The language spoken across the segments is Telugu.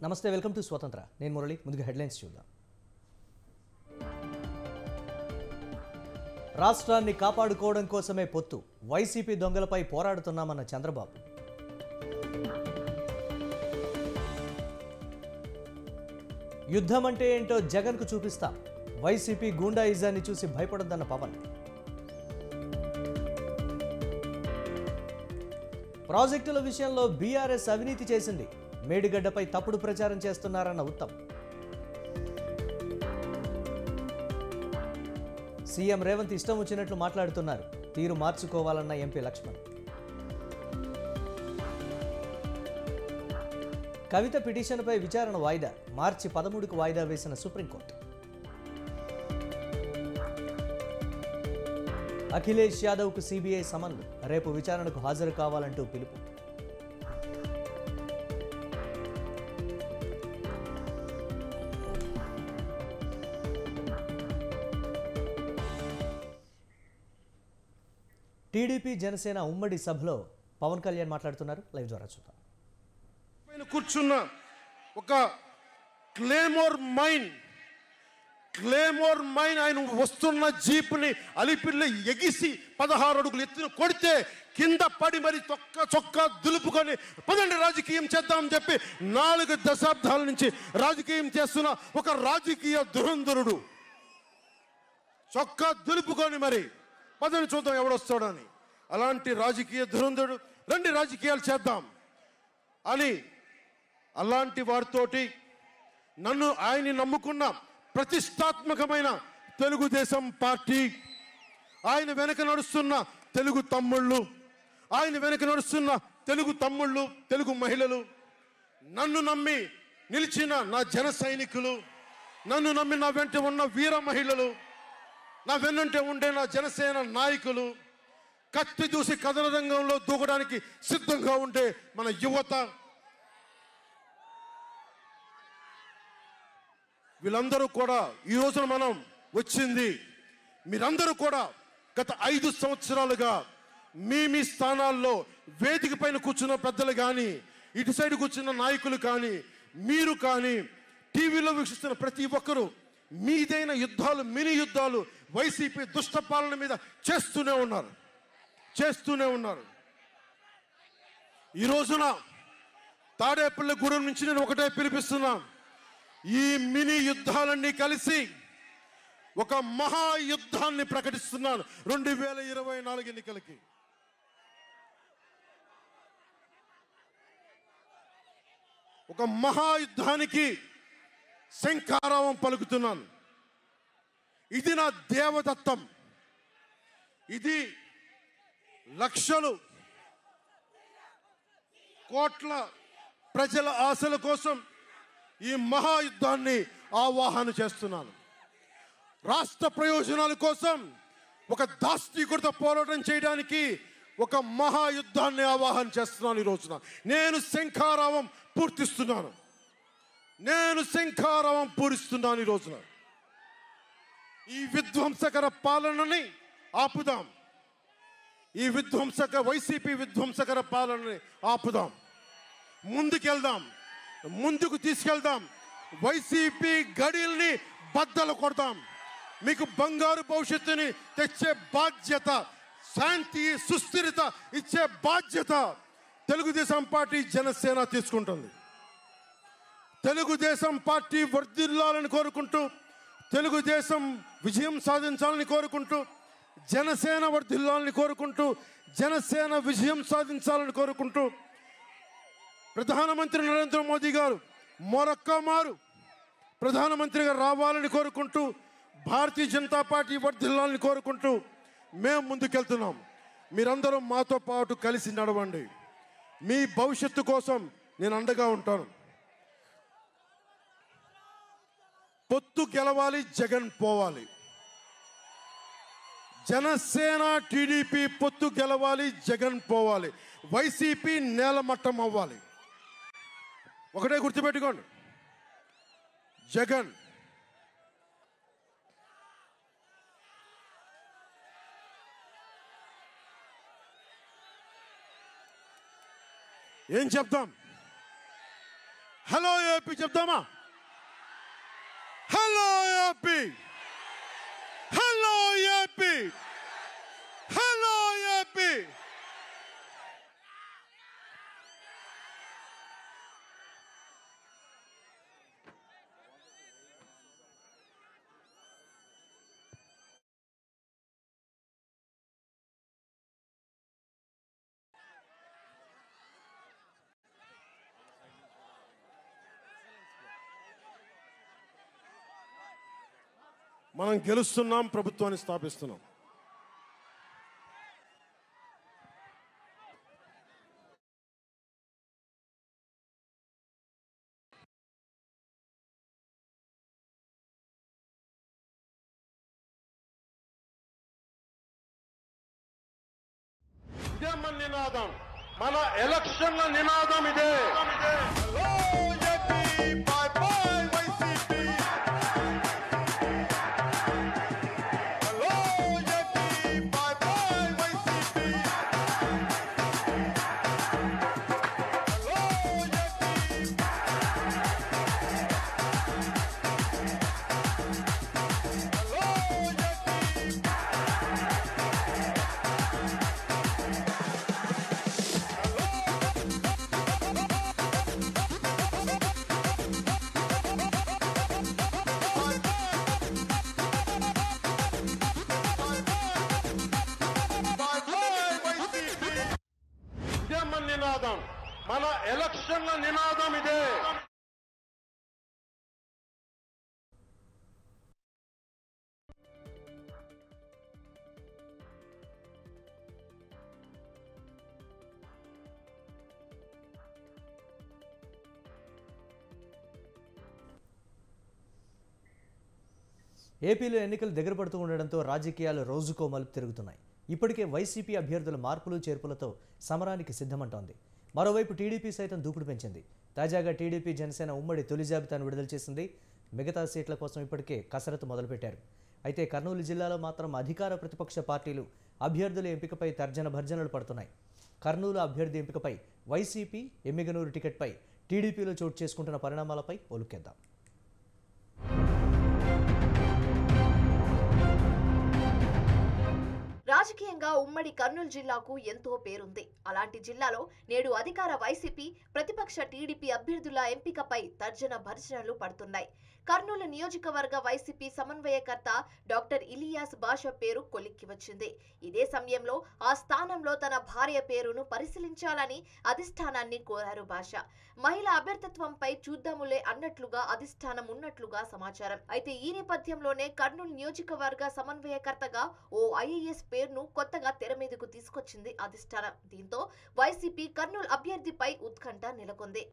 నమస్తే, వెల్కమ్ టు స్వతంత్ర. నేను మురళి. ముందుగా హెడ్లైన్స్ చూద్దాం. రాష్ట్రాన్ని కాపాడుకోవడం కోసమే పొత్తు, వైసీపీ దొంగలపై పోరాడుతున్నామన్న చంద్రబాబు. యుద్ధం అంటే ఏంటో జగన్కు చూపిస్తాం, వైసీపీ గూండాయిజాన్ని చూసి భయపడొద్దన్న పవన్. ప్రాజెక్టుల విషయంలో బీఆర్ఎస్ అవినీతి చేసింది, మేడిగడ్డపై తప్పుడు ప్రచారం చేస్తున్నారన్న ఉత్తమ్. సీఎం రేవంత్ ఇష్టం వచ్చినట్లు మాట్లాడుతున్నారు, తీరు మార్చుకోవాలన్న ఎంపీ లక్ష్మణ్. కవిత పిటిషన్పై విచారణ వాయిదా, మార్చి 13కు వాయిదా వేసిన సుప్రీంకోర్టు. అఖిలేష్ యాదవ్కు సిబిఐ సమన్లు, రేపు విచారణకు హాజరు కావాలంటూ పిలుపు. టీడీపీ జనసేన ఉమ్మడి సభలో పవన్ కళ్యాణ్ మాట్లాడుతున్నారు. లైవ్ ద్వారా చూద్దాం. కూర్చున్న ఒక క్లేమోర్ మైన్ ఆయన వస్తున్న జీప్ని అలిపిల్లి ఎగిసి 16 అడుగులు ఎత్తున కొడితే కింద పడి మరి చొక్కా దులుపుకొని పదండి రాజకీయం చేద్దామని చెప్పి 4 దశాబ్దాల నుంచి రాజకీయం చేస్తున్న ఒక రాజకీయ దురంధరుడు చొక్కా దులుపుకొని మరి పదని చూద్దాం ఎవడొస్తాడని. అలాంటి రాజకీయ దురంధరుడు రండి రాజకీయాలు చేద్దాం అని అలాంటి వారితోటి ఆయన్ని నమ్ముకున్న ప్రతిష్టాత్మకమైన తెలుగుదేశం పార్టీ, ఆయన వెనక నడుస్తున్న తెలుగు తమ్ముళ్ళు, తెలుగు మహిళలు, నన్ను నమ్మి నిలిచిన నా జన సైనికులు, నన్ను నమ్మి నా వెంట ఉన్న వీర మహిళలు, నా వెన్నంటే ఉండే నా జనసేన నాయకులు, కత్తి దూసి కథన రంగంలో దూకడానికి సిద్ధంగా ఉండే మన యువత, వీళ్ళందరూ కూడా ఈ రోజున మనం వచ్చింది మీరందరూ కూడా గత 5 సంవత్సరాలుగా మీ స్థానాల్లో వేదిక పైన కూర్చున్న పెద్దలు కానీ, ఇటు సైడ్ కూర్చున్న నాయకులు కానీ, మీరు కానీ, టీవీలో వీక్షిస్తున్న ప్రతి ఒక్కరూ మీదైన యుద్ధాలు, మినీ యుద్ధాలు వైసీపీ దుష్ట పాలన మీద చేస్తూనే ఉన్నారు. ఈ రోజున తాడేపల్లిగూడెం నుంచి నేను ఒకటే పిలిపిస్తున్నా, ఈ మినీ యుద్ధాలన్నీ కలిసి ఒక మహాయుద్ధాన్ని ప్రకటిస్తున్నాను 2024 ఎన్నికలకి. ఒక మహాయుద్ధానికి శంఖారావం పలుకుతున్నాను. ఇది నా దేవదత్తం. ఇది లక్షలు కోట్ల ప్రజల ఆశల కోసం ఈ మహాయుద్ధాన్ని ఆవాహన చేస్తున్నాను. రాష్ట్ర ప్రయోజనాల కోసం ఒక దాష్టీకుడితో పోరాటం చేయడానికి ఒక మహాయుద్ధాన్ని ఆవాహన చేస్తున్నాను. ఈ రోజున నేను శంఖారావం పూరిస్తున్నాను. ఈ రోజున ఈ విధ్వంసకర పాలనని ఆపుదాం. వైసీపీ విధ్వంసకర పాలనని ఆపుదాం. ముందుకు తీసుకెళ్దాం. వైసీపీ గడిల్ని బద్దలు కొడదాం. మీకు బంగారు భవిష్యత్తుని తెచ్చే బాధ్యత, శాంతి, సుస్థిరత ఇచ్చే బాధ్యత తెలుగుదేశం పార్టీ, జనసేన తీసుకుంటుంది. తెలుగుదేశం పార్టీ వర్ధిల్లాలని కోరుకుంటూ, తెలుగుదేశం విజయం సాధించాలని కోరుకుంటూ, జనసేన వర్ధిల్లాలని కోరుకుంటూ, జనసేన విజయం సాధించాలని కోరుకుంటూ, ప్రధానమంత్రి నరేంద్ర మోదీ గారు మరొక్కమారు ప్రధానమంత్రిగా రావాలని కోరుకుంటూ, భారతీయ జనతా పార్టీ వర్ధిల్లాలని కోరుకుంటూ మేము ముందుకెళ్తున్నాం. మీరందరూ మాతో పాటు కలిసి నడవండి. మీ భవిష్యత్తు కోసం నేను అండగా ఉంటాను. పొత్తు గెలవాలి, జగన్ పోవాలి. జనసేన టీడీపీ పొత్తు గెలవాలి, జగన్ పోవాలి. వైసీపీ నేలమట్టం అవ్వాలి. ఒకటే గుర్తుపెట్టుకోండి, జగన్ ఏం చెప్తాం? హలో ఏపీ చెప్దామా? Hello AP, hello AP, hello AP. మనం గెలుస్తున్నాం, ప్రభుత్వాన్ని స్థాపిస్తున్నాం. ఇదే మన నినాదం, మన ఎలక్షన్ల నినాదం ఇదే. Hello AP, by by YCP. Hello AP, by by YCP. Hello AP. Hello AP. ఇదే మన నినాదం, మన ఎలక్షన్ల నినాదం ఇదే. ఏపీలో ఎన్నికలు దగ్గర పడుతూ ఉండడంతో రాజకీయాలు రోజుకో మలుపు తిరుగుతున్నాయి. ఇప్పటికే వైసీపీ అభ్యర్థుల మార్పులు చేర్పులతో సమరానికి సిద్ధమంటోంది. మరోవైపు టీడీపీ సైతం దూకుడు పెంచింది. తాజాగా టీడీపీ జనసేన ఉమ్మడి తొలి జాబితాను విడుదల చేసింది. మిగతా సీట్ల కోసం ఇప్పటికే కసరత్తు మొదలుపెట్టారు. అయితే కర్నూలు జిల్లాలో మాత్రం అధికార ప్రతిపక్ష పార్టీలు అభ్యర్థుల ఎంపికపై తర్జన భర్జనలు పడుతున్నాయి. కర్నూలు అభ్యర్థి ఎంపికపై వైసీపీ ఎమ్మిగనూరు టికెట్పై టీడీపీలో చోటు చేసుకుంటున్న పరిణామాలపై ఒలుక్కేద్దాం. రాజకీయంగా ఉమ్మడి కర్నూలు జిల్లాకు ఎంతో పేరుంది. అలాంటి జిల్లాలో నేడు అధికార వైసీపీ, ప్రతిపక్ష టీడీపీ అభ్యర్థుల ఎంపికపై తర్జన భర్జనలు పడుతున్నాయి. కర్నూలు నియోజకవర్గ వైసీపీ సమన్వయకర్త డాక్టర్ ఇలియాస్ బాషా పేరు కొలిక్కి వచ్చింది. ఇదే సమయంలో ఆ స్థానంలో తన భార్య పేరును పరిశీలించాలని అధిష్టానాన్ని కోరారు బాషా. మహిళా అభ్యర్థిత్వంపై చూద్దాములే అన్నట్లుగా అధిష్టానం ఉన్నట్లుగా సమాచారం. అయితే ఈ నేపథ్యంలోనే కర్నూలు నియోజకవర్గ సమన్వయకర్తగా ఓ ఐఏఎస్ పేరును కొత్తగా తెర మీదకు తీసుకొచ్చింది అధిష్టానం. దీంతో వైసీపీ కర్నూలు అభ్యర్థిపై ఉత్కంఠ నెలకొంది.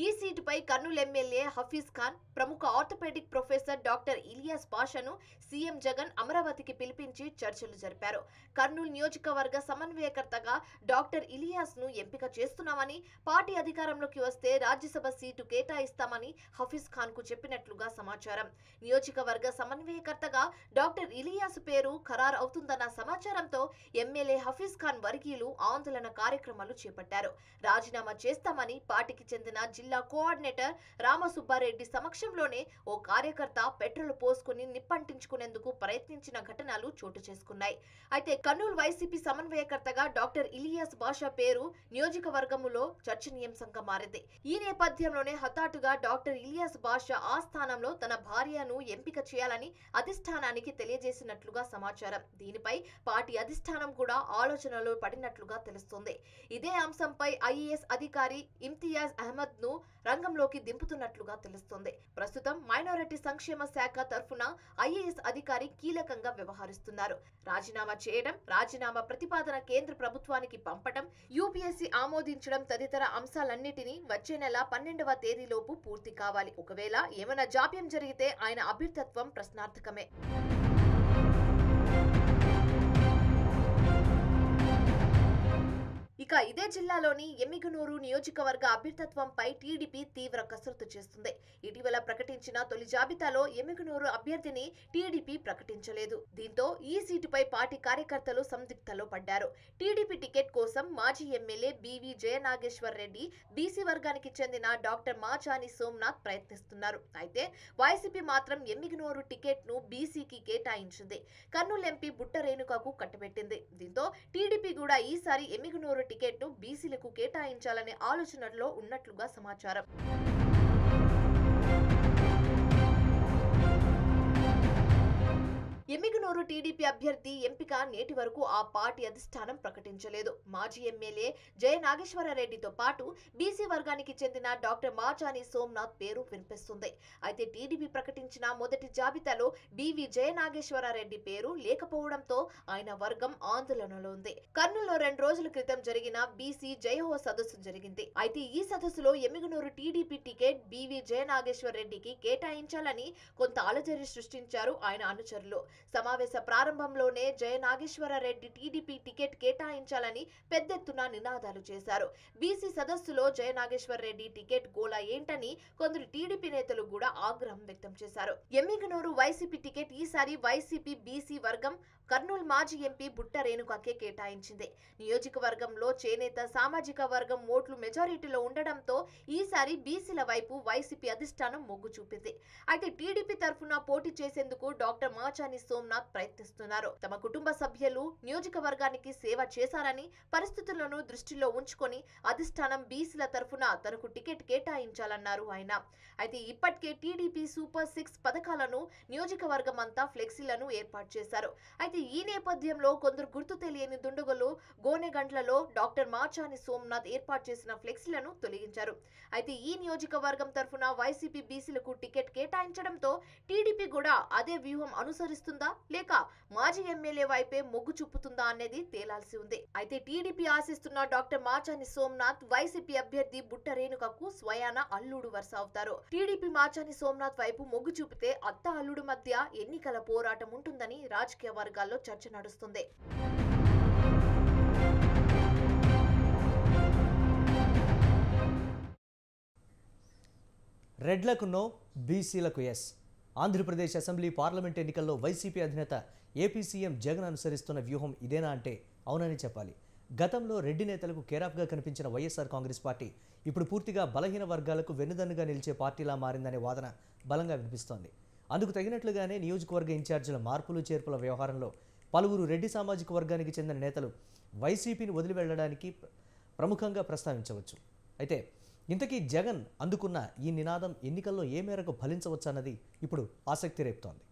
ఈ సీటుపై కర్నూలు ఎమ్మెల్యే హఫీజ్ ఖాన్, ప్రముఖ ఆర్థోపెడిక్ ప్రొఫెసర్ డాక్టర్ ఇలియాస్ బాషాను సీఎం జగన్ అమరావతికి పిలిపించి చర్చలు జరిపారు. కర్నూలు నియోజకవర్గ సమన్వయకర్తగా డాక్టర్ ఇలియాస్ ను ఎంపిక చేస్తున్నామని, పార్టీ అధికారంలోకి వస్తే రాజ్యసభ సీటు కేటాయిస్తామని హఫీజ్ ఖాన్ కు చెప్పినట్లుగా సమాచారం. నియోజకవర్గ సమన్వయకర్తగా డాక్టర్ ఇలియాస్ పేరు ఖరారు అవుతుందన్న సమాచారంతో ఎమ్మెల్యే హఫీజ్ ఖాన్ వర్గీయులు ఆందోళన కార్యక్రమాలు చేపట్టారు. రాజీనామా చేస్తామని పార్టీకి చెందిన జిల్లా కోఆర్డినేటర్ రామసుబ్బారెడ్డి సమక్షంలోనే ఓ కార్యకర్త పెట్రోల్ పోసుకుని నిప్పంటించుకునేందుకు ప్రయత్నించిన ఘటనలు చోటు చేసుకున్నాయి. అయితే కర్నూలు వైసీపీ సమన్వయకర్తగా డాక్టర్ ఇలియాస్ బాషా పేరు నియోజకవర్గములో చర్చనీయాంశంగా మారింది. ఈ నేపథ్యంలోనే హఠాత్తుగా డాక్టర్ ఇలియాస్ బాషా ఆ స్థానంలో తన భార్యను ఎంపిక చేయాలని అధిష్టానానికి తెలియజేసినట్లుగా సమాచారం. దీనిపై పార్టీ అధిష్టానం కూడా ఆలోచనలో పడినట్లుగా తెలుస్తోంది. ఇదే అంశంపై ఐఏఎస్ అధికారి ఇమ్తియాజ్ అహ్మద్ ను రంగంలోకి దింపుతున్నట్లుగా తెలుస్తోంది. ప్రస్తుతం మైనారిటీ సంక్షేమ శాఖ తరఫున ఐఏఎస్ అధికారి కీలకంగా వ్యవహరిస్తున్నారు. రాజీనామా చేయడం, రాజీనామా ప్రతిపాదన కేంద్ర ప్రభుత్వానికి పంపడం, యూపీఎస్సీ ఆమోదించడం తదితర అంశాలన్నిటినీ వచ్చే నెల 12వ తేదీలోపు పూర్తి కావాలి. ఒకవేళ ఏమైనా జాప్యం జరిగితే ఆయన అభ్యర్థిత్వం ప్రశ్నార్థకమే. ఇక ఇదే జిల్లాలోని ఎమ్మిగనూరు నియోజకవర్గ అభ్యర్థిత్వంపై టీడీపీ తీవ్ర కసరత్తు చేస్తుంది. ఇటీవల ప్రకటించిన తొలి జాబితాలో ఎమ్మిగనూరు అభ్యర్థిని టీడీపీ ప్రకటించలేదు. దీంతో ఈ సీటుపై పార్టీ కార్యకర్తలు సందిగ్ధంలో పడ్డారు. టీడీపీ టికెట్ కోసం మాజీ MLA B V Jayanageshwar Reddy, BC వర్గానికి చెందిన డాక్టర్ మాచాని సోమనాథ్ ప్రయత్నిస్తున్నారు. అయితే వైసీపీ మాత్రం ఎమ్మిగనూరు టికెట్ ను బీసీకి కేటాయించింది. కర్నూలు ఎంపీ బుట్ట రేణుకకు కట్టబెట్టింది. దీంతో టీడీపీ కూడా ఈసారి ఎమ్మిగనూరు టికెట్ ను బీసీలకు కేటాయించాలనే ఆలోచనలో ఉన్నట్లుగా సమాచారం. ఎమ్మిగనూరు టీడీపీ అభ్యర్థి ఎంపిక నేటి వరకు ఆ పార్టీ అధిష్టానం ప్రకటించలేదు. మాజీ ఎమ్మెల్యే జయనాగేశ్వరరెడ్డితో పాటు బీసీ వర్గానికి చెందిన డాక్టర్ మాచాని సోమనాథ్ పేరు వినిపిస్తుంది. అయితే టీడీపీ ప్రకటించిన మొదటి జాబితాలో బివి జయనాగేశ్వరరెడ్డి పేరు లేకపోవడంతో ఆయన వర్గం ఆందోళనలో ఉంది. కర్నూలులో 2 రోజుల క్రితం జరిగిన బీసీ జయహో సదస్సు జరిగింది. అయితే ఈ సదస్సులో ఎమ్మిగనూరు టీడీపీ టికెట్ బివి జయనాగేశ్వరరెడ్డికి కేటాయించాలని కొంత అలజడి సృష్టించారు ఆయన అనుచరులు. సమావేశ ప్రారంభంలోనే జయనాగేశ్వరరెడ్డి టీడీపీ టికెట్ కేటాయించాలని పెద్దెత్తున నినాదాలు చేశారు. బీసీ సదస్సులో జయనాగేశ్వరరెడ్డి టికెట్ గోలా ఏంటని కొందరు టీడీపీ నేతలు కూడా ఆగ్రహం వ్యక్తం చేశారు. ఎమ్మిగనూరు వైసీపీ టికెట్ ఈసారి వైసీపీ బీసీ వర్గం కర్నూలు మాజీ ఎంపీ బుట్ట రేణుకకే కేటాయించింది. నియోజకవర్గంలో చేనేత సామాజిక వర్గం ఓట్లు మెజారిటీలో ఉండడంతో ఈసారి బీసీల వైపు వైసీపీ అధిష్టానం మొగ్గు చూపింది. అయితే టీడీపీ తరఫున పోటీ చేసేందుకు డాక్టర్ మాచాని సోమనాథ్ ప్రయత్నిస్తున్నారు. తమ కుటుంబ సభ్యులు నియోజకవర్గానికి సేవ చేశారని పరిస్థితులను దృష్టిలో ఉంచుకొని అధిష్టానం బీసీల తరఫున తనకు టికెట్ కేటాయించాలన్నారు ఆయన. అయితే ఇప్పటికే టీడీపీ సూపర్ 6 పథకాలను నియోజకవర్గం అంతా ఫ్లెక్సీలను ఏర్పాటు చేశారు. అయితే ఈ నేపథ్యంలో కొందరు గుర్తు తెలియని దుండగులు గోనెగండ్లలో డాక్టర్ మాచాని సోమనాథ్ ఏర్పాటు చేసిన ఫ్లెక్సీలను తొలగించారు. అయితే ఈ నియోజకవర్గం తరఫున వైసీపీ బీసీలకు టికెట్ కేటాయించడంతో టీడీపీ కూడా అదే వ్యూహం అనుసరిస్తుందా లేక మాజీ ఎమ్మెల్యే వైపే మొగ్గు చూపుతుందా అనేది తేలాల్సి ఉంది. అయితే టీడీపీ ఆశిస్తున్న డాక్టర్ మాచాని సోమనాథ్ వైసీపీ అభ్యర్థి బుట్ట రేణుకకు స్వయాన అల్లుడు వరుస అవుతారు. టీడీపీ మాచాని సోమనాథ్ వైపు మొగ్గు చూపితే అత్త అల్లుడు మధ్య ఎన్నికల పోరాటం ఉంటుందని రాజకీయ వర్గాల్లో చర్చ నడుస్తుంది. రెడ్లకు నో, బీసీలకు ఎస్. ఆంధ్రప్రదేశ్ అసెంబ్లీ పార్లమెంట్ ఎన్నికల్లో వైసీపీ అధినేత ఏపీ సీఎం జగన్ అనుసరిస్తున్న వ్యూహం ఇదేనా అంటే అవునని చెప్పాలి. గతంలో రెడ్డి నేతలకు కేరాఫ్గా కనిపించిన వైఎస్ఆర్ కాంగ్రెస్ పార్టీ ఇప్పుడు పూర్తిగా బలహీన వర్గాలకు వెన్నుదన్నుగా నిలిచే పార్టీలా మారిందనే వాదన బలంగా వినిపిస్తోంది. అందుకు తగినట్లుగానే నియోజకవర్గ ఇన్ఛార్జీల మార్పులు చేర్పుల వ్యవహారంలో పలువురు రెడ్డి సామాజిక వర్గానికి చెందిన నేతలు వైసీపీని వదిలి వెళ్లడానికి ప్రముఖంగా ప్రస్తావించవచ్చు. అయితే ఇంతకీ జగన్ అందుకున్న ఈ నినాదం ఎన్నికల్లో ఏ మేరకు ఫలించవచ్చన్నది ఇప్పుడు ఆసక్తి రేపుతోంది.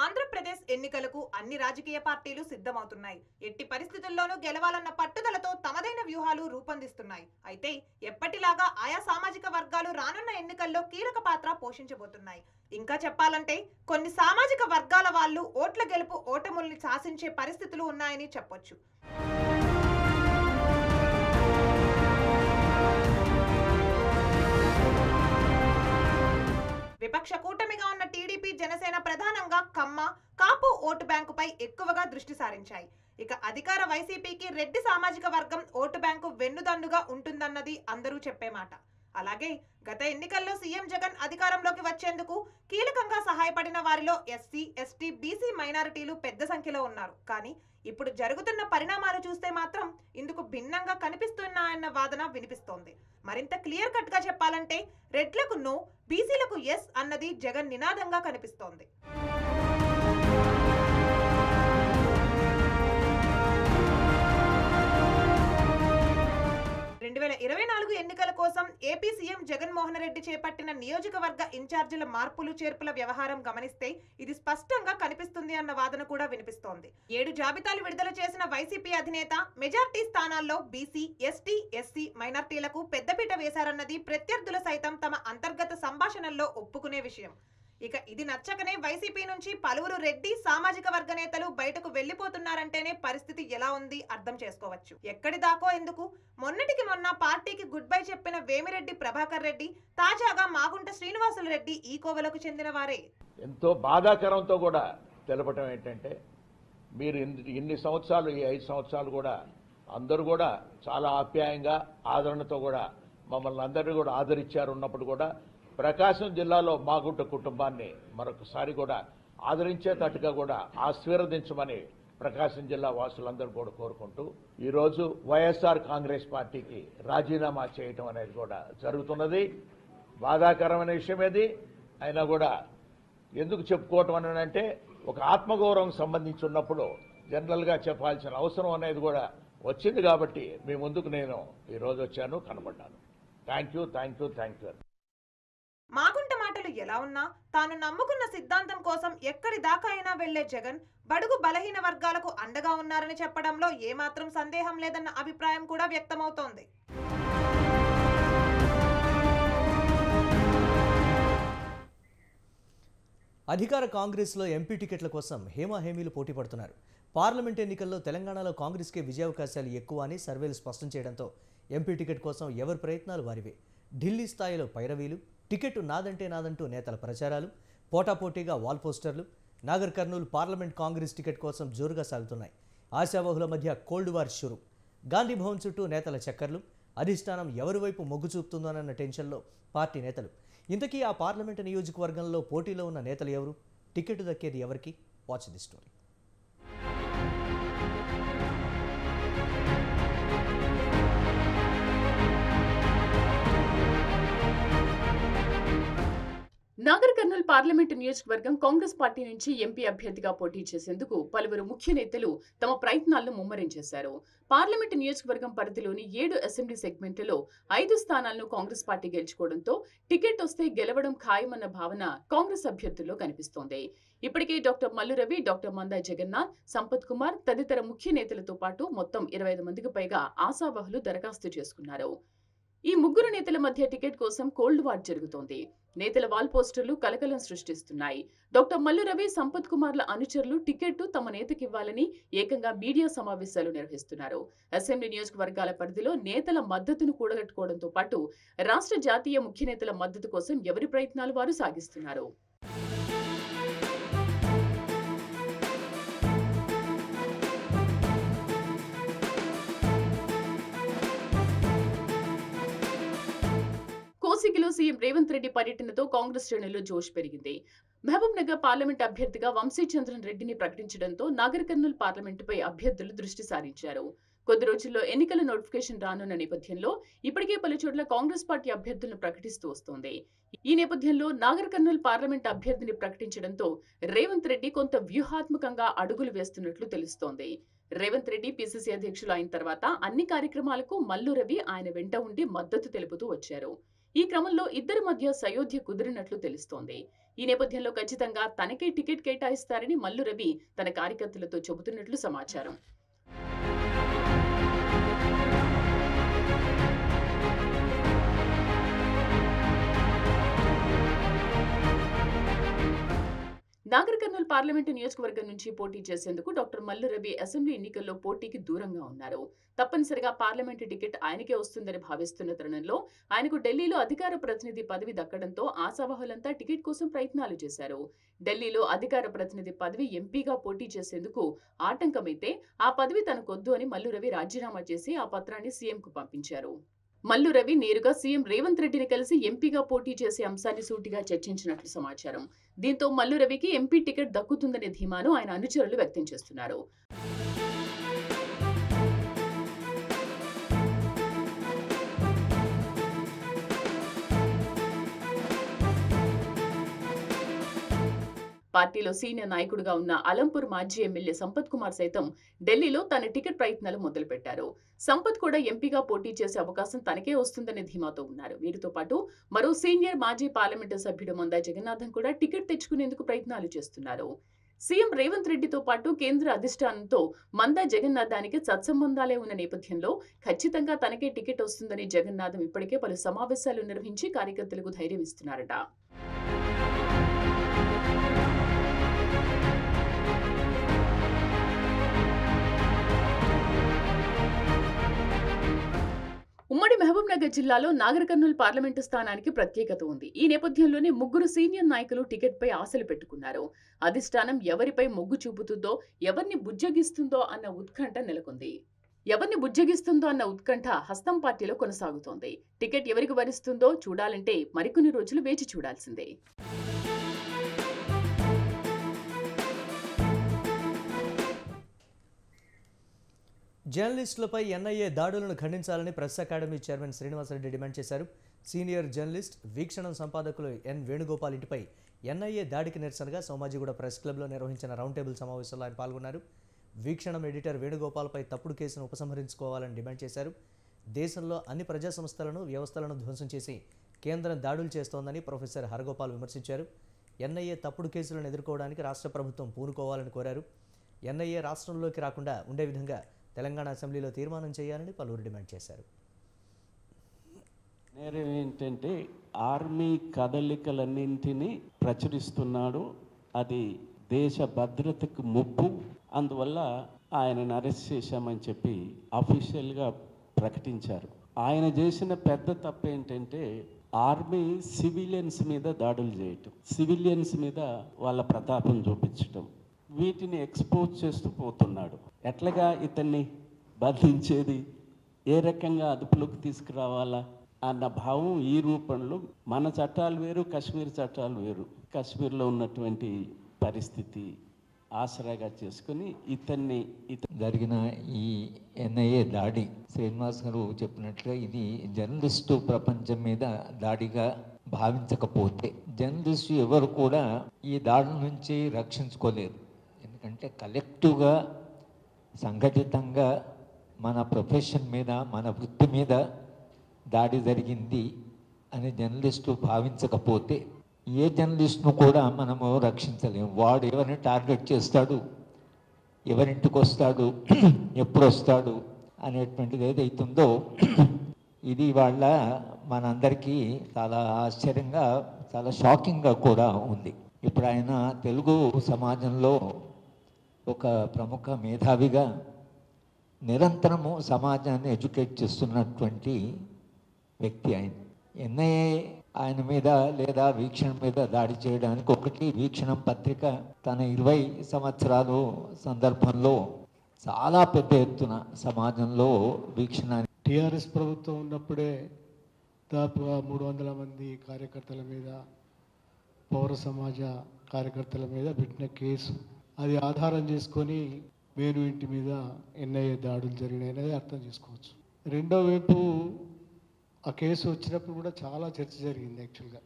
ఆంధ్రప్రదేశ్ ఎన్నికలకు అన్ని రాజకీయ పార్టీలు సిద్ధమవుతున్నాయి. ఎట్టి పరిస్థితుల్లోనూ గెలవాలన్న పట్టుదలతో తమదైన వ్యూహాలు రూపొందిస్తున్నాయి. అయితే ఎప్పటిలాగా ఆయా సామాజిక వర్గాలు రానున్న ఎన్నికల్లో కీలక పాత్ర పోషించబోతున్నాయి. ఇంకా చెప్పాలంటే కొన్ని సామాజిక వర్గాల వాళ్ళు ఓట్ల గెలుపు ఓటముల్ని శాసించే పరిస్థితులు ఉన్నాయని చెప్పొచ్చు. విపక్ష కూటమిగా ఉన్న టీడీపీ, జనసేన ప్రధానంగా కమ్మ, కాపు ఓటు బ్యాంకుపై ఎక్కువగా దృష్టి సారించాయి. ఇక అధికార వైసీపీకి రెడ్డి సామాజిక వర్గం ఓటు బ్యాంకు వెన్నుదన్నుగా ఉంటుందన్నది అందరూ చెప్పే మాట. అలాగే గత ఎన్నికల్లో సీఎం జగన్ అధికారంలోకి వచ్చేందుకు కీలకంగా సహాయపడిన వారిలో ఎస్సీ, ఎస్టీ, బీసీ మైనారిటీలు పెద్ద సంఖ్యలో ఉన్నారు. కానీ ఇప్పుడు జరుగుతున్న పరిణామాలు చూస్తే మాత్రం ఇందుకు భిన్నంగా కనిపిస్తున్నాయన్న వాదన వినిపిస్తోంది. మరింత క్లియర్ కట్ గా చెప్పాలంటే రెడ్లకు నో, బీసీలకు ఎస్ అన్నది జగన్ నినాదంగా కనిపిస్తోంది. 2024 ఎన్నికల కోసం ఏపీ సీఎం జగన్మోహన్ రెడ్డి చేపట్టిన నియోజకవర్గ ఇన్ఛార్జీల మార్పులు చేర్పుల వ్యవహారం గమనిస్తే ఇది స్పష్టంగా కనిపిస్తుంది అన్న వాదన కూడా వినిపిస్తోంది. 7 జాబితాలు విడుదల చేసిన వైసీపీ అధినేత మెజార్టీ స్థానాల్లో బీసీ, ఎస్టీ, ఎస్సీ మైనార్టీలకు పెద్దపీట వేశారన్నది ప్రత్యర్థులు సైతం తమ అంతర్గత సంభాషణల్లో ఒప్పుకునే విషయం. ఇక ఇది నచ్చకనే వైసీపీ నుంచి పలువురు రెడ్డి సామాజిక వర్గ నేతలు బయటకు వెళ్లిపోతున్నారంటేనే పరిస్థితి ఎలా ఉంది అర్థం చేసుకోవచ్చు. ఎక్కడి దాకో ఎందుకు, మొన్నటికి మొన్న పార్టీకి గుడ్ బై చెప్పిన వేమిరెడ్డి ప్రభాకర్ రెడ్డి తాజాగా మాగుంట శ్రీనివాసులు రెడ్డి ఈ కోవలకు చెందిన వారే. ఎంతో బాధాకరంతో కూడా తెలపటం ఏంటంటే, మీరు ఇన్ని సంవత్సరాలు, ఈ 5 సంవత్సరాలు కూడా అందరూ కూడా చాలా ఆప్యాయంగా ఆదరణతో కూడా మమ్మల్ని అందరినీ కూడా ఆదరించారు. ఉన్నప్పుడు కూడా ప్రకాశం జిల్లాలో మాగుంట కుటుంబాన్ని మరొకసారి కూడా ఆదరించేటట్టుగా కూడా ఆశీర్వదించమని ప్రకాశం జిల్లా వాసులందరూ కూడా కోరుకుంటూ ఈరోజు వైఎస్ఆర్ కాంగ్రెస్ పార్టీకి రాజీనామా చేయటం అనేది కూడా జరుగుతున్నది. బాధాకరమైన విషయం ఇది. అయినా కూడా ఎందుకు చెప్పుకోవటం అని అంటే, ఒక ఆత్మగౌరవం సంబంధించి ఉన్నప్పుడు జనరల్గా చెప్పాల్సిన అవసరం అనేది కూడా వచ్చింది. కాబట్టి మీ ముందుకు నేను ఈరోజు వచ్చాను, కనబడ్డాను. Thank you. మాగుంట మాటలు ఎలా ఉన్నా తాను నమ్ముకున్న సిద్ధాంతం కోసం ఎక్కడి దాకా అయినా వెళ్లే జగన్ బడుగు బలహీన వర్గాలకు అండగా ఉన్నారని చెప్పడంలో ఏమాత్రం సందేహం లేదన్న అభిప్రాయం కూడా వ్యక్తమవుతోంది. అధికార కాంగ్రెస్లో ఎంపీ టికెట్ల కోసం హేమాహేమీలు పోటీ పడుతున్నారు. పార్లమెంట్ ఎన్నికల్లో తెలంగాణలో కాంగ్రెస్కే విజయావకాశాలు ఎక్కువ అని సర్వేలు స్పష్టం చేయడంతో ఎంపీ టికెట్ కోసం ఎవరి ప్రయత్నాలు వారివే. ఢిల్లీ స్థాయిలో పైరవీలు, టికెట్ నాదంటే నాదంటూ నేతల ప్రచారాలు, పోటాపోటీగా వాల్ పోస్టర్లు. నాగర్ కర్నూలు పార్లమెంట్ కాంగ్రెస్ టికెట్ కోసం జోరుగా సాగుతున్నాయి. ఆశావహుల మధ్య కోల్డ్ వార్ షురు. గాంధీ భవన్ చుట్టూ నేతల చక్కర్లు. అధిష్టానం ఎవరి వైపు మొగ్గు చూపుతుందోనన్న టెన్షన్లో పార్టీ నేతలు. ఇంతకీ ఆ పార్లమెంటు నియోజకవర్గంలో పోటీలో ఉన్న నేతలు ఎవరు? టికెట్ దక్కేది ఎవరికి? Watch the story. Nagar Kurnool parliament నియోజకవర్గం కాంగ్రెస్ పార్టీ నుంచి ఎంపీ అభ్యర్థిగా పోటీ చేసేందుకు పలువురు ముఖ్య నేతలు తమ ప్రయత్నాలను ముమ్మరం చేశారు. పార్లమెంటు నియోజకవర్గం పరిధిలోని 7 అసెంబ్లీ సెగ్మెంట్లలో 5 స్థానాలను కాంగ్రెస్ పార్టీ గెలుచుకోవడంతో టికెట్ వస్తే గెలవడం ఖాయమన్న భావన కాంగ్రెస్ అభ్యర్థుల్లో కనిపిస్తోంది. ఇప్పటికే డాక్టర్ మల్లు రవి, డాక్టర్ మందా జగన్నాథ్, సంపత్ కుమార్ తదితర ముఖ్య నేతలతో పాటు మొత్తం 25 మందికి పైగా ఆశావహులు దరఖాస్తు చేసుకున్నారు. ఈ ముగ్గురు నేతల మధ్య టికెట్ కోసం కోల్డ్ వార్ జరుగుతోంది. నేతల వాల్ పోస్టర్లు కలకలం సృష్టిస్తున్నాయి. డాక్టర్ మల్లు రవి, సంపత్ కుమార్ల అనుచరులు టికెట్ తమ నేతకివ్వాలని ఏకంగా మీడియా సమావేశాలు నిర్వహిస్తున్నారు. అసెంబ్లీ నియోజకవర్గాల పరిధిలో నేతల మద్దతును కూడగట్టుకోవడంతో పాటు రాష్ట్ర జాతీయ ముఖ్య నేతల మద్దతు కోసం ఎవరి ప్రయత్నాలు వారు సాగిస్తున్నారు. కోసిగిలో సీఎం రేవంత్ రెడ్డి పర్యటనతో కాంగ్రెస్ శ్రేణుల్లో జోష్ పెరిగింది. మహబూబ్ నగర్ పార్లమెంట్ అభ్యర్థిగా వంశీచంద్రన్ రెడ్డిని ప్రకటించడంతో నాగర్ కర్నూల్ పార్లమెంటుపై అభ్యర్థులు దృష్టి సారించారు. కొద్ది రోజుల్లో ఎన్నికల నోటిఫికేషన్ రానున్న నేపథ్యంలో ఇప్పటికే పలుచోట్ల కాంగ్రెస్ పార్టీ అభ్యర్థులను ప్రకటిస్తూ వస్తోంది. ఈ నేపథ్యంలో నాగర్ కర్నూల్ పార్లమెంట్ అభ్యర్థిని ప్రకటించడంతో రేవంత్ రెడ్డి కొంత వ్యూహాత్మకంగా అడుగులు వేస్తున్నట్లు తెలుస్తోంది. రేవంత్ రెడ్డి పిసిసి అధ్యక్షులు అయిన తర్వాత అన్ని కార్యక్రమాలకు మల్లు రవి ఆయన వెంట ఉండి మద్దతు తెలుపుతూ వచ్చారు. ఈ క్రమంలో ఇద్దరి మధ్య సయోధ్య కుదిరినట్లు తెలుస్తోంది. ఈ నేపథ్యంలో ఖచ్చితంగా తనకే టికెట్ కేటాయిస్తారని మల్లు రవి తన కార్యకర్తలతో చెబుతున్నట్లు సమాచారం. నాగర్ కర్నూల్ పార్లమెంటు నియోజకవర్గం నుంచి పోటీ చేసేందుకు డాక్టర్ మల్లు రవి అసెంబ్లీ ఎన్నికల్లో పోటీకి దూరంగా ఉన్నారు. తప్పనిసరిగా పార్లమెంటు టికెట్ ఆయనకే వస్తుందని భావిస్తున్న తరుణంలో ఆయనకు ఢిల్లీలో అధికార ప్రతినిధి పదవి దక్కడంతో ఆశావహులంతా టికెట్ కోసం ప్రయత్నాలు చేశారు. ఢిల్లీలో అధికార ప్రతినిధి పదవి ఎంపీగా పోటీ చేసేందుకు ఆటంకమైతే ఆ పదవి తనకొద్దు అని మల్లు రవి రాజీనామా చేసి ఆ పత్రాన్ని సీఎంకు పంపించారు. మల్లు రవి నేరుగా సీఎం రేవంత్ రెడ్డిని కలిసి ఎంపీగా పోటీ చేసే అంశాన్ని సూటిగా చర్చించినట్లు సమాచారం. దీంతో మల్లు రవికి ఎంపీ టికెట్ దక్కుతుందనే ధీమాను ఆయన అనుచరులు వ్యక్తం చేస్తున్నారు. పార్టీలో సీనియర్ నాయకుడిగా ఉన్న అలంపూర్ మాజీ ఎమ్మెల్యే సంపత్ కుమార్ సైతం ఢిల్లీలో తన టికెట్ ప్రయత్నాలు మొదలుపెట్టారు. సంపత్ కూడా ఎంపీగా పోటీ చేసే అవకాశం తనకే వస్తుందనే ధీమాతో ఉన్నారు. వీరితో పాటు మరో సీనియర్ మాజీ పార్లమెంటు సభ్యుడు మందా జగన్నాథన్ కూడా టికెట్ తెచ్చుకునేందుకు ప్రయత్నాలు చేస్తున్నారు. సీఎం రేవంత్ రెడ్డితో పాటు కేంద్ర అధిష్టానంతో మందా జగన్నాథానికి సత్సంబంధాలే ఉన్న నేపథ్యంలో ఖచ్చితంగా తనకే టికెట్ వస్తుందని జగన్నాథం ఇప్పటికే పలు సమావేశాలు నిర్వహించి కార్యకర్తలకు ధైర్యం ఇస్తున్నారట. ఉమ్మడి మహబూబ్నగర్ జిల్లాలో నాగర్ కర్నూల్ పార్లమెంటు స్థానానికి ప్రత్యేకత ఉంది. ఈ నేపథ్యంలోనే ముగ్గురు సీనియర్ నాయకులు టికెట్పై ఆశలు పెట్టుకున్నారు. అధిష్టానం ఎవరిపై మొగ్గు చూపుతుందో, ఎవరిని బుజ్జగిస్తుందో అన్న ఉత్కంఠ నెలకొంది. హస్తం పార్టీలో కొనసాగుతోంది. టికెట్ ఎవరికి వరిస్తుందో చూడాలంటే మరికొన్ని రోజులు వేచి చూడాల్సిందే. జర్నలిస్టులపై ఎన్ఐఏ దాడులను ఖండించాలని press academy chairman Srinivasa Reddy demand చేశారు. సీనియర్ జర్నలిస్ట్ వీక్షణం సంపాదకులు ఎన్ వేణుగోపాల్ ఇంటిపై ఎన్ఐఏ దాడికి నిరసనగా సోమాజిగూడ ప్రెస్ క్లబ్లో నిర్వహించిన రౌండ్ టేబుల్ సమావేశంలో ఆయన పాల్గొన్నారు. వీక్షణం ఎడిటర్ వేణుగోపాల్పై తప్పుడు కేసును ఉపసంహరించుకోవాలని డిమాండ్ చేశారు. దేశంలో అన్ని ప్రజా సంస్థలను వ్యవస్థలను ధ్వంసం చేసి కేంద్రం దాడులు చేస్తోందని ప్రొఫెసర్ హరగోపాల్ విమర్శించారు. ఎన్ఐఏ తప్పుడు కేసులను ఎదుర్కోవడానికి రాష్ట్ర ప్రభుత్వం పూనుకోవాలని కోరారు. ఎన్ఐఏ రాష్ట్రంలోకి రాకుండా ఉండే విధంగా తెలంగాణ అసెంబ్లీలో తీర్మానం చేయాలని పలువురు డిమాండ్ చేశారు. నేరం ఏంటంటే ఆర్మీ కదలికలన్నింటినీ ప్రచురిస్తున్నాడు. అది దేశ భద్రతకు ముప్పు. అందువల్ల ఆయనను అరెస్ట్ చేశామని చెప్పి అఫీషియల్గా ప్రకటించారు. ఆయన చేసిన పెద్ద తప్పు ఏంటంటే ఆర్మీ సివిలియన్స్ మీద దాడులు చేయటం, సివిలియన్స్ మీద వాళ్ళ ప్రతాపం చూపించటం, వీటిని ఎక్స్పోజ్ చేస్తూ పోతున్నాడు. ఎట్లాగా ఇతన్ని బంధించేది, ఏ రకంగా అదుపులోకి తీసుకురావాలా అన్న భావం ఈ రూపంలో. మన చట్టాలు వేరు, కాశ్మీర్ చట్టాలు వేరు. కాశ్మీర్లో ఉన్నటువంటి పరిస్థితి ఆసరాగా చేసుకుని ఇతన్ని జరిగిన ఈ ఎన్ఐఏ దాడి శ్రీనివాస్ గారు చెప్పినట్లుగా ఇది జర్నలిస్టు ప్రపంచం మీద దాడిగా భావించకపోతే జర్నలిస్టు ఎవరు కూడా ఈ దాడి నుంచి రక్షించుకోలేరు. ఎందుకంటే కలెక్టివ్గా సంఘటితంగా మన ప్రొఫెషన్ మీద, మన వృత్తి మీద దాడి జరిగింది అని జర్నలిస్టు భావించకపోతే ఏ జర్నలిస్ట్ను కూడా మనము రక్షించలేము. వాడు ఎవరిని టార్గెట్ చేస్తాడు, ఎవరింటికి వస్తాడు, ఎప్పుడు వస్తాడు అనేటువంటిది ఏదైతుందో ఇది వాళ్ళ మనందరికీ చాలా ఆశ్చర్యంగా, చాలా షాకింగ్గా కూడా ఉంది. ఇప్పుడు ఆయన తెలుగు సమాజంలో ఒక ప్రముఖ మేధావిగా నిరంతరము సమాజాన్ని ఎడ్యుకేట్ చేస్తున్నటువంటి వ్యక్తి ఆయన. ఎన్ఐఏ ఆయన మీద లేదా వీక్షణ మీద దాడి చేయడానికి ఒకటి, వీక్షణం పత్రిక తన 20 సంవత్సరాలు సందర్భంలో చాలా పెద్ద ఎత్తున సమాజంలో వీక్షణ. టీఆర్ఎస్ ప్రభుత్వం ఉన్నప్పుడే దాదాపుగా 300 మంది కార్యకర్తల మీద, పౌర సమాజ కార్యకర్తల మీద పెట్టిన కేసు, అది ఆధారం చేసుకొని వేణు ఇంటి మీద ఎన్ఐఏ దాడులు జరిగినాయి అనేది అర్థం చేసుకోవచ్చు. రెండో వైపు ఆ కేసు వచ్చినప్పుడు కూడా చాలా చర్చ జరిగింది. యాక్చువల్గా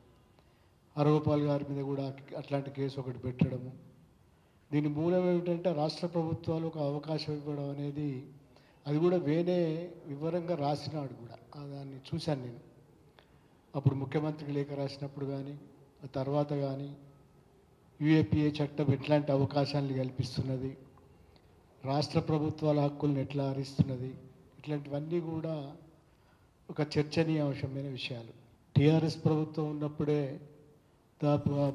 హరగోపాల్ గారి మీద కూడా అట్లాంటి కేసు ఒకటి పెట్టడము. దీని మూలం ఏమిటంటే రాష్ట్ర ప్రభుత్వాలు ఒక అవకాశం ఇవ్వడం అనేది, అది కూడా వేరే వివరంగా రాసినాడు కూడా. దాన్ని చూశాను నేను. అప్పుడు ముఖ్యమంత్రికి లేఖ రాసినప్పుడు కానీ, ఆ తర్వాత కానీ యూఏపీఏ చట్టం ఎట్లాంటి అవకాశాలను కల్పిస్తున్నది, రాష్ట్ర ప్రభుత్వాల హక్కులను ఎట్లా హరిస్తున్నది, ఇట్లాంటివన్నీ కూడా ఒక చర్చనీయాంశమైన విషయాలు. టీఆర్ఎస్ ప్రభుత్వం ఉన్నప్పుడే దాదాపుగా